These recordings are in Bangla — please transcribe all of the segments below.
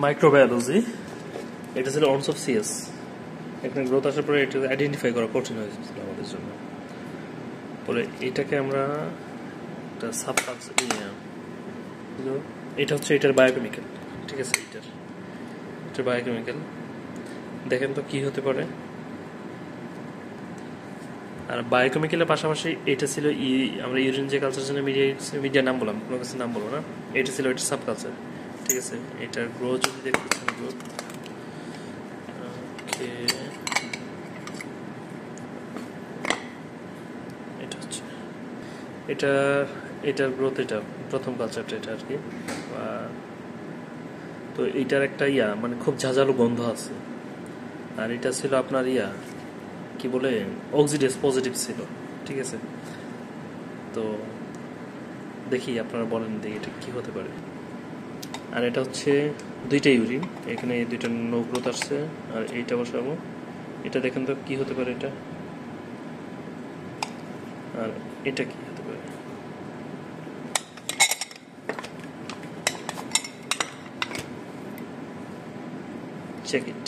মাইক্রোবায়োলজি, এটা ছিল অনস অফ সিএস। এখানে গ্রোথ আসার পরে এটা আইডেন্টিফাই করা কঠিন হয়েছিল আমাদের জন্য। পরে এটাকে আমরা একটা সাবকালচার, এটা হচ্ছে এটার বায়োকেমিক্যাল, ঠিক আছে, এটার বায়োকেমিক্যাল দেখেন তো কি হতে পারে। আর বায়োকেমিক্যালের পাশাপাশি এটা ছিল আমরা ইউরিন যে কালচার জন্য মিডিয়ার নাম বললাম, কোনো কিছু নাম বলবো না, এটা ছিল এটার সাবকালচার, ঠিক আছে। এটার গ্রোথ যদি দেখতে চান, গ্রোথ এটা হচ্ছে এটার গ্রোথ, এটা প্রথম কালচারটা এটা আর কি। তো এইটার একটা মানে খুব ঝাঁঝালো গন্ধ আছে। আর এটা ছিল আপনার কি বলে অক্সিডেস পজিটিভ ছিল, ঠিক আছে। তো দেখি আপনারা বলেন দেখি এটা কি হতে পারে। আর এটা হচ্ছে দুইটা ইউরিন, এখানে এই দুইটা নো গ্রোথ আসছে, আর এইটা বসাবো। এটা দেখেন তো কি হতে পারে এটা, আর এটা কি হতে পারে। Check it.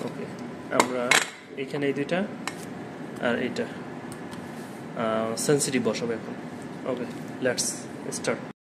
ওকে, আমরা এখানে এই দুইটা আর এইটা সেন্সিটিভ বসাবো এখন। ওকে, লেটস স্টার্ট।